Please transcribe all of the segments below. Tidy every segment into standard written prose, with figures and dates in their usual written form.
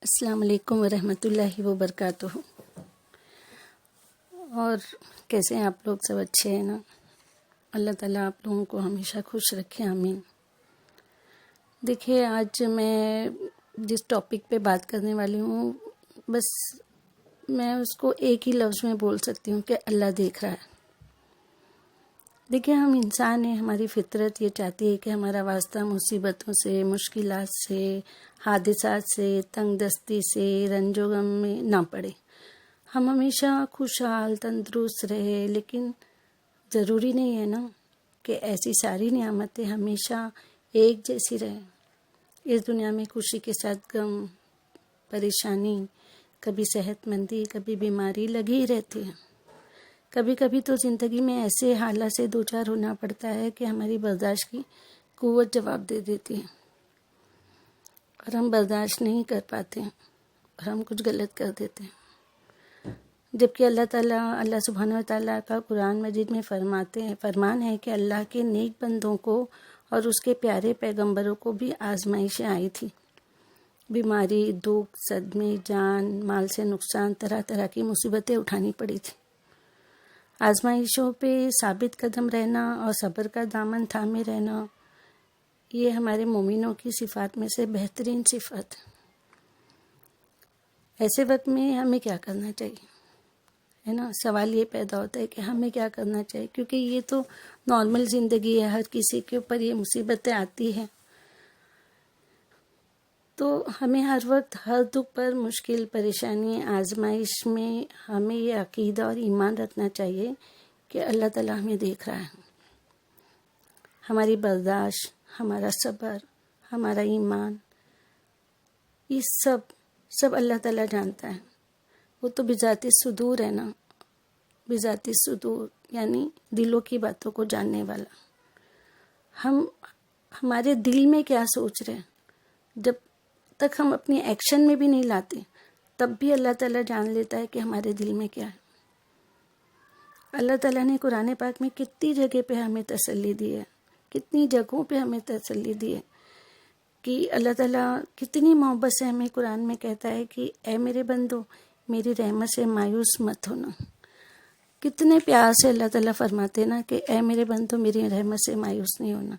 السلام علیکم ورحمۃ اللہ وبرکاتہ۔ اور کیسے ہیں آپ لوگ؟ سب اچھے ہیں نا؟ اللہ تعالیٰ آپ لوگوں کو ہمیشہ خوش رکھے، آمین۔ دیکھیے، آج میں جس ٹاپک پہ بات کرنے والی ہوں، بس میں اس کو ایک ہی لفظ میں بول سکتی ہوں کہ اللہ دیکھ رہا ہے۔ دیکھیے، ہم انسان ہیں، ہماری فطرت یہ چاہتی ہے کہ ہمارا واسطہ مصیبتوں سے، مشکلات سے، حادثات سے، تنگ دستی سے، رنج و غم میں نہ پڑے۔ ہم ہمیشہ خوشحال تندرست رہے، لیکن ضروری نہیں ہے نا کہ ایسی ساری نعمتیں ہمیشہ ایک جیسی رہیں۔ اس دنیا میں خوشی کے ساتھ غم، پریشانی، کبھی صحت مندی، کبھی بیماری لگی ہی رہتی ہے۔ کبھی کبھی تو زندگی میں ایسے حالات سے دوچار ہونا پڑتا ہے کہ ہماری برداشت کی قوت جواب دے دیتی ہے، اور ہم برداشت نہیں کر پاتے ہیں اور ہم کچھ غلط کر دیتے ہیں۔ جبکہ اللہ سبحانہ وتعالیٰ کا قرآن مجید میں فرمان ہے کہ اللہ کے نیک بندوں کو اور اس کے پیارے پیغمبروں کو بھی آزمائشیں آئی تھی۔ بیماری، دکھ، صدمے، جان مال سے نقصان، طرح طرح کی مصیبتیں اٹھانی پڑی تھی۔ آزمائشوں پہ ثابت قدم رہنا اور صبر کا دامن تھامے رہنا، یہ ہمارے مومنوں کی صفات میں سے بہترین صفات ہے۔ ایسے وقت میں ہمیں کیا کرنا چاہیے، ہے نا؟ سوال یہ پیدا ہوتا ہے کہ ہمیں کیا کرنا چاہیے، کیونکہ یہ تو نارمل زندگی ہے، ہر کسی کے اوپر یہ مصیبتیں آتی ہیں۔ تو ہمیں ہر وقت، ہر دکھ پر، مشکل، پریشانی، آزمائش میں ہمیں یہ عقیدہ اور ایمان رکھنا چاہیے کہ اللہ تعالیٰ ہمیں دیکھ رہا ہے۔ ہماری برداشت، ہمارا صبر، ہمارا ایمان، یہ سب اللہ تعالیٰ جانتا ہے۔ وہ تو بذات صدور ہے نا، بذات صدور یعنی دلوں کی باتوں کو جاننے والا۔ ہمارے دل میں کیا سوچ رہے ہیں، جب تک ہم اپنی ایکشن میں بھی نہیں لاتے، تب بھی اللہ تعالیٰ جان لیتا ہے کہ ہمارے دل میں کیا ہے۔ اللہ تعالیٰ نے قرآن پاک میں کتنی جگہ پہ ہمیں تسلی دی ہے، کتنی جگہوں پہ ہمیں تسلی دی ہے کہ اللہ تعالیٰ کتنی محبت سے ہمیں قرآن میں کہتا ہے کہ اے میرے بندو، میری رحمت سے مایوس مت ہونا۔ کتنے پیار سے اللہ تعالیٰ فرماتے نا کہ اے میرے بندو، میری رحمت سے مایوس نہیں ہونا۔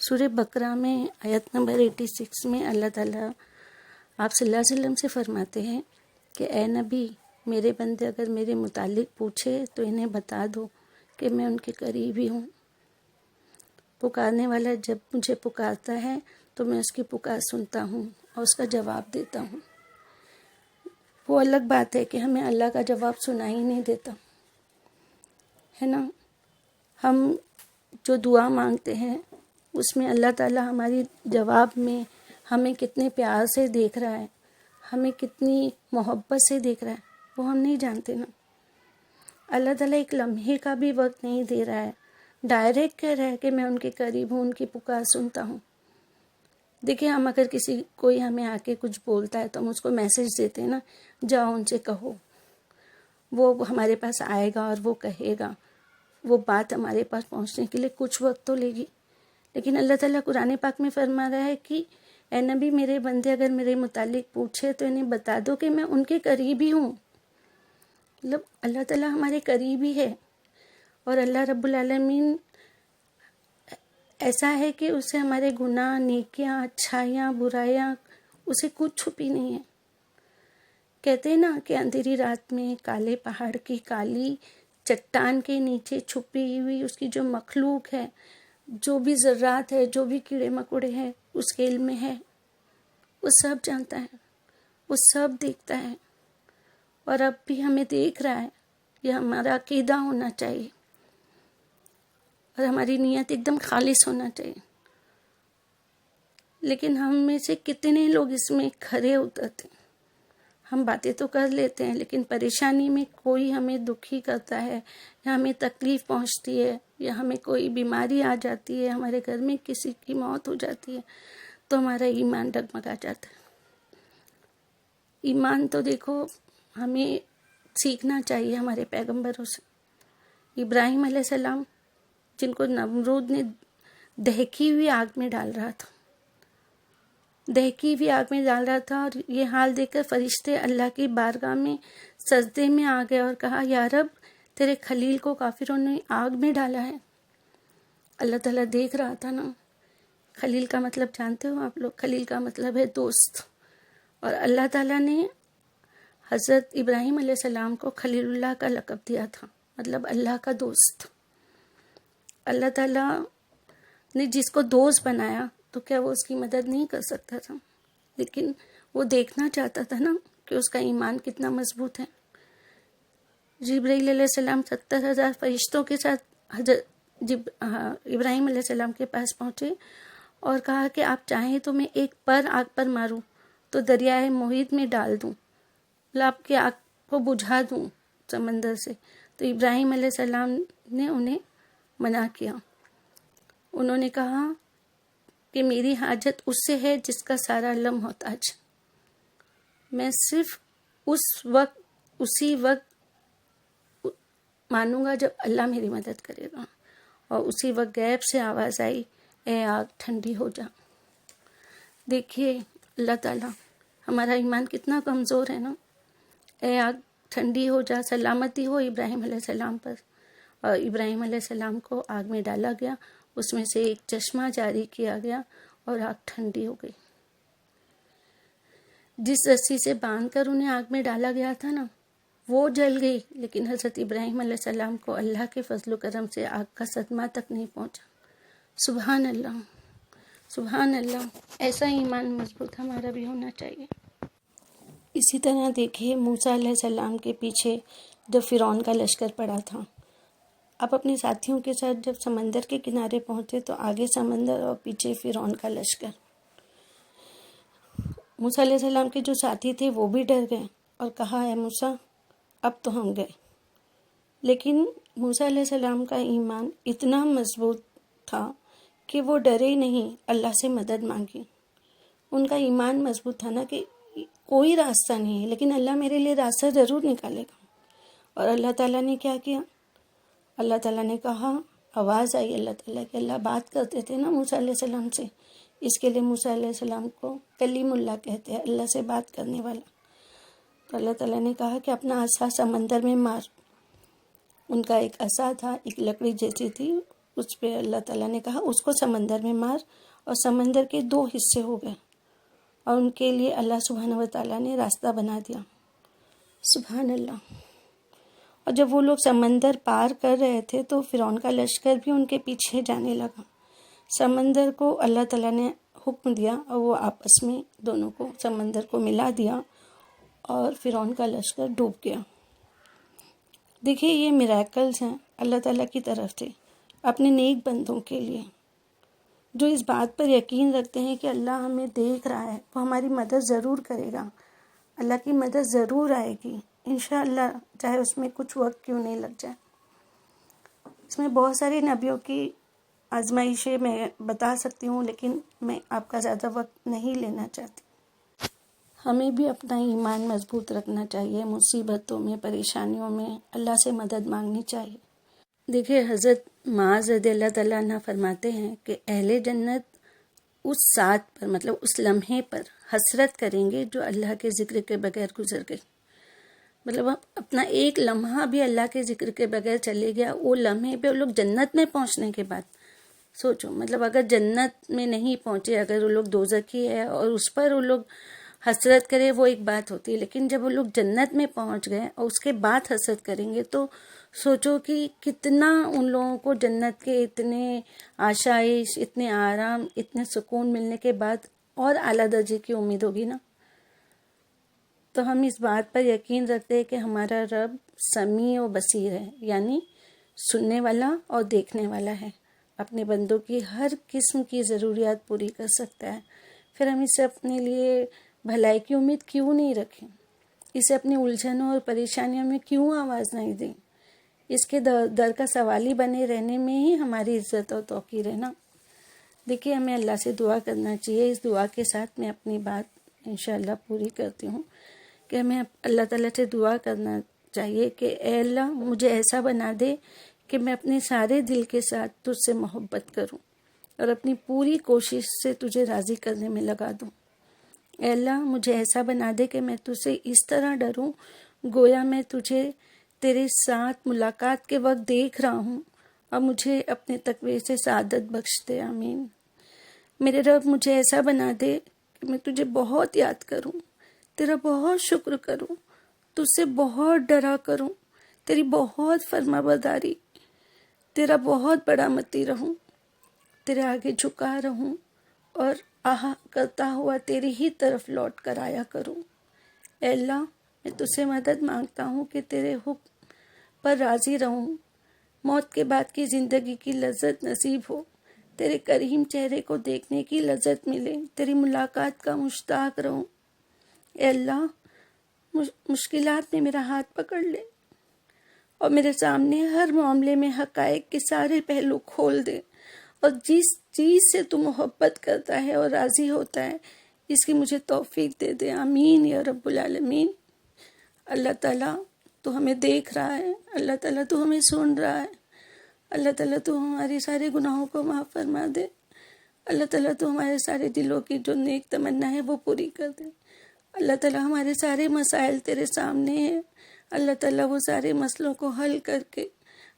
سورہ بقرہ میں آیت نمبر 86 میں اللہ تعالیٰ آپ صلی اللہ علیہ وسلم سے فرماتے ہیں کہ اے نبی، میرے بندے اگر میرے متعلق پوچھے تو انہیں بتا دو کہ میں ان کے قریب ہی ہوں۔ پکارنے والا جب مجھے پکارتا ہے تو میں اس کی پکار سنتا ہوں اور اس کا جواب دیتا ہوں۔ وہ الگ بات ہے کہ ہمیں اللہ کا جواب سنا ہی نہیں دیتا، ہے نا؟ ہم جو دعا مانگتے ہیں اس میں اللہ تعالیٰ ہماری جواب میں ہمیں کتنے پیار سے دیکھ رہا ہے، ہمیں کتنی محبت سے دیکھ رہا ہے، وہ ہم نہیں جانتے نا۔ اللہ تعالیٰ ایک لمحے کا بھی وقت نہیں دے رہا ہے، ڈائریکٹ کہہ رہا ہے کہ میں ان کے قریب ہوں، ان کی پکار سنتا ہوں۔ دیکھیں، ہم اگر کوئی ہمیں آ کے کچھ بولتا ہے تو ہم اس کو میسج دیتے ہیں نا، جاؤ ان سے کہو، وہ ہمارے پاس آئے گا اور وہ کہے گا۔ وہ بات ہمارے پاس پہنچنے کے لیے کچھ وقت تو لے گی، لیکن اللہ تعالیٰ قرآن پاک میں فرما رہا ہے کہ اے نبی، میرے بندے اگر میرے متعلق پوچھے تو انہیں بتا دو کہ میں ان کے قریب ہی ہوں۔ مطلب اللہ تعالیٰ ہمارے قریب ہی ہے، اور اللہ رب العالمین ایسا ہے کہ اسے ہمارے گناہ، نیکیاں، اچھائیاں، برائیاں، اسے کچھ چھپی نہیں ہے۔ کہتے ہیں نا کہ اندھیری رات میں کالے پہاڑ کی کالی چٹان کے نیچے چھپی ہوئی اس کی جو مخلوق ہے، جو بھی ذرات ہے، جو بھی کیڑے مکوڑے ہیں، اس کے علم میں ہے۔ وہ سب جانتا ہے، وہ سب دیکھتا ہے، اور اب بھی ہمیں دیکھ رہا ہے۔ یہ ہمارا عقیدہ ہونا چاہیے، اور ہماری نیت ایک دم خالص ہونا چاہیے۔ لیکن ہم میں سے کتنے لوگ اس میں کھرے اترتے ہیں؟ ہم باتیں تو کر لیتے ہیں، لیکن پریشانی میں کوئی ہمیں دکھی کرتا ہے، یا ہمیں تکلیف پہنچتی ہے، یا ہمیں کوئی بیماری آ جاتی ہے، ہمارے گھر میں کسی کی موت ہو جاتی ہے، تو ہمارا ایمان ڈگمگا جاتا ہے۔ ایمان تو دیکھو، ہمیں سیکھنا چاہیے ہمارے پیغمبروں سے۔ ابراہیم علیہ السلام، جن کو نمرود نے دہکی ہوئی آگ میں ڈال رہا تھا، دہکی ہوئی آگ میں ڈال رہا تھا، اور یہ حال دیکھ کر فرشتے اللہ کی بارگاہ میں سجدے میں آ گئے اور کہا، یا رب، تیرے خلیل کو کافروں نے آگ میں ڈالا ہے۔ اللہ تعالیٰ دیکھ رہا تھا نا۔ خلیل کا مطلب جانتے ہو آپ لوگ؟ خلیل کا مطلب ہے دوست، اور اللہ تعالیٰ نے حضرت ابراہیم علیہ السلام کو خلیل اللہ کا لقب دیا تھا، مطلب اللہ کا دوست۔ اللہ تعالیٰ نے جس کو دوست بنایا تو کیا وہ اس کی مدد نہیں کر سکتا تھا؟ لیکن وہ دیکھنا چاہتا تھا نا کہ اس کا ایمان کتنا مضبوط ہے۔ جبرائیل علیہ السلام 70,000 فرشتوں کے ساتھ حضرت ابراہیم علیہ السلام کے پاس پہنچے اور کہا کہ آپ چاہیں تو میں ایک پر آگ پر ماروں تو دریائے محیط میں ڈال دوں، مطلب آپ کی آگ کو بجھا دوں سمندر سے۔ تو ابراہیم علیہ السلام نے انہیں منع کیا۔ انہوں نے کہا کہ میری حاجت اس سے ہے جس کا سارا علم محتاج، میں صرف اسی وقت مانوں گا جب اللہ میری مدد کرے گا۔ اور اسی وقت غیب سے آواز آئی، اے آگ ٹھنڈی ہو جا۔ دیکھیے اللہ تعالیٰ، ہمارا ایمان کتنا کمزور ہے نا۔ اے آگ ٹھنڈی ہو جا، سلامتی ہو ابراہیم علیہ السلام پر۔ اور ابراہیم علیہ السلام کو آگ میں ڈالا گیا، اس میں سے ایک چشمہ جاری کیا گیا اور آگ ٹھنڈی ہو گئی۔ جس رسی سے باندھ کر انہیں آگ میں ڈالا گیا تھا نا، وہ جل گئی، لیکن حضرت ابراہیم علیہ السلام کو اللہ کے فضل و کرم سے آگ کا صدمہ تک نہیں پہنچا۔ سبحان اللہ، سبحان اللہ۔ ایسا ایمان مضبوط ہمارا بھی ہونا چاہیے۔ اسی طرح دیکھیے موسیٰ علیہ السلام کے پیچھے جب فرعون کا لشکر پڑا تھا، آپ اپنے ساتھیوں کے ساتھ جب سمندر کے کنارے پہنچے تو آگے سمندر اور پیچھے فرعون کا لشکر۔ موسیٰ علیہ السلام کے جو ساتھی تھے وہ بھی ڈر گئے اور کہا، اے موسیٰ، اب تو ہم گئے۔ لیکن موسیٰ علیہ السلام کا ایمان اتنا مضبوط تھا کہ وہ ڈرے ہی نہیں، اللہ سے مدد مانگی۔ ان کا ایمان مضبوط تھا نا کہ کوئی راستہ نہیں ہے لیکن اللہ میرے لیے راستہ ضرور نکالے گا۔ اور اللہ تعالیٰ نے کیا کیا؟ اللہ تعالیٰ نے کہا، آواز آئی اللہ تعالیٰ کہ اللہ بات کرتے تھے نا موسیٰ علیہ السلام سے، اس کے لیے موسیٰ علیہ السلام کو کلیم اللہ کہتے ہیں، اللہ سے بات کرنے والا۔ تو اللہ تعالیٰ نے کہا کہ اپنا عصا سمندر میں مار۔ ان کا ایک عصا تھا، ایک لکڑی جیسی تھی، اس پہ اللہ تعالیٰ نے کہا اس کو سمندر میں مار، اور سمندر کے 2 حصے ہو گئے، اور ان کے لیے اللہ سبحانہ و تعالیٰ نے راستہ بنا دیا۔ سبحان اللہ۔ اور جب وہ لوگ سمندر پار کر رہے تھے تو فرعون کا لشکر بھی ان کے پیچھے جانے لگا۔ سمندر کو اللہ تعالیٰ نے حکم دیا اور وہ آپس میں دونوں کو سمندر کو ملا دیا اور فرعون کا لشکر ڈوب گیا۔ دیکھیے یہ میریکلز ہیں اللہ تعالیٰ کی طرف سے اپنے نیک بندوں کے لیے، جو اس بات پر یقین رکھتے ہیں کہ اللہ ہمیں دیکھ رہا ہے، وہ ہماری مدد ضرور کرے گا، اللہ کی مدد ضرور آئے گی انشاءاللہ، چاہے اس میں کچھ وقت کیوں نہیں لگ جائے۔ اس میں بہت ساری نبیوں کی آزمائشیں میں بتا سکتی ہوں، لیکن میں آپ کا زیادہ وقت نہیں لینا چاہتی۔ ہمیں بھی اپنا ایمان مضبوط رکھنا چاہیے، مصیبتوں میں، پریشانیوں میں اللہ سے مدد مانگنی چاہیے۔ دیکھیے حضرت معاذ رضی اللہ تعالیٰ عنہ فرماتے ہیں کہ اہل جنت اس ساتھ پر، مطلب اس لمحے پر حسرت کریں گے جو اللہ کے ذکر کے بغیر گزر گئی۔ مطلب اپنا ایک لمحہ بھی اللہ کے ذکر کے بغیر چلے گیا، وہ لمحے پہ وہ لوگ جنت میں پہنچنے کے بعد سوچو، مطلب اگر جنت میں نہیں پہنچے، اگر وہ لوگ دوزخی ہے اور اس پر وہ لوگ حسرت کرے، وہ ایک بات ہوتی ہے، لیکن جب وہ لوگ جنت میں پہنچ گئے اور اس کے بعد حسرت کریں گے تو سوچو کہ کتنا ان لوگوں کو جنت کے اتنے آشائش، اتنے آرام، اتنے سکون ملنے کے بعد اور اعلیٰ درجے کی امید ہوگی نا۔ تو ہم اس بات پر یقین رکھتے ہیں کہ ہمارا رب سمیع و بصیر ہے، یعنی سننے والا اور دیکھنے والا ہے، اپنے بندوں کی ہر قسم کی ضروریات پوری کر سکتا ہے۔ پھر ہم اسے اپنے لیے بھلائی کی امید کیوں نہیں رکھیں؟ اسے اپنی الجھنوں اور پریشانیوں میں کیوں آواز نہیں دیں؟ اس کے در کا سوالی بنے رہنے میں ہی ہماری عزت اور توقیر ہے نا۔ دیکھیے ہمیں اللہ سے دعا کرنا چاہیے۔ اس دعا کے ساتھ میں اپنی بات انشاءاللہ پوری کرتی ہوں کہ ہمیں اللہ تعالیٰ سے دعا کرنا چاہیے کہ اے اللہ مجھے ایسا بنا دے کہ میں اپنے سارے دل کے ساتھ تجھ سے محبت کروں اور اپنی پوری کوشش سے تجھے راضی کرنے میں لگا دوں۔ اے اللہ مجھے ایسا بنا دے کہ میں تجھ سے اس طرح ڈروں گویا میں تجھے تیرے ساتھ ملاقات کے وقت دیکھ رہا ہوں، اور مجھے اپنے تقوی سے سعادت بخش دے، آمین۔ میرے رب مجھے ایسا بنا دے کہ میں تجھے بہت یاد کروں، تیرا بہت شکر کروں، تجھ سے بہت ڈرا کروں، تیری بہت فرما برداری، تیرا بہت بڑا متی رہوں، تیرے آگے جھکا رہوں اور آہا کرتا ہوا تیری ہی طرف لوٹ کر آیا کروں۔ اے اللہ میں تجھ سے مدد مانگتا ہوں کہ تیرے حکم پر راضی رہوں، موت کے بعد کی زندگی کی لذت نصیب ہو، تیرے کریم چہرے کو دیکھنے کی لذت ملے، تیری ملاقات کا مشتاق رہوں۔ اے اللہ مشکلات میں میرا ہاتھ پکڑ لے اور میرے سامنے ہر معاملے میں حقائق کے سارے پہلو کھول دے، اور جس چیز سے تو محبت کرتا ہے اور راضی ہوتا ہے اس کی مجھے توفیق دے دے، آمین یا رب العالمین۔ اللہ تعالیٰ تو ہمیں دیکھ رہا ہے، اللہ تعالیٰ تو ہمیں سن رہا ہے، اللہ تعالیٰ تو ہمارے سارے گناہوں کو معاف فرما دے، اللہ تعالیٰ تو ہمارے سارے دلوں کی جو نیک تمنا ہے وہ پوری کر دے، اللہ تعالیٰ ہمارے سارے مسائل تیرے سامنے ہیں، اللہ تعالیٰ وہ سارے مسئلوں کو حل کر کے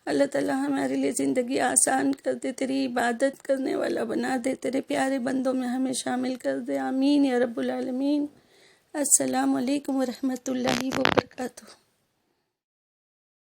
اللہ تعالیٰ ہمارے لیے زندگی آسان کر دے، تیری عبادت کرنے والا بنا دے، تیرے پیارے بندوں میں ہمیں شامل کر دے، آمین یا رب العالمین۔ السلام علیکم ورحمۃ اللہ وبرکاتہ۔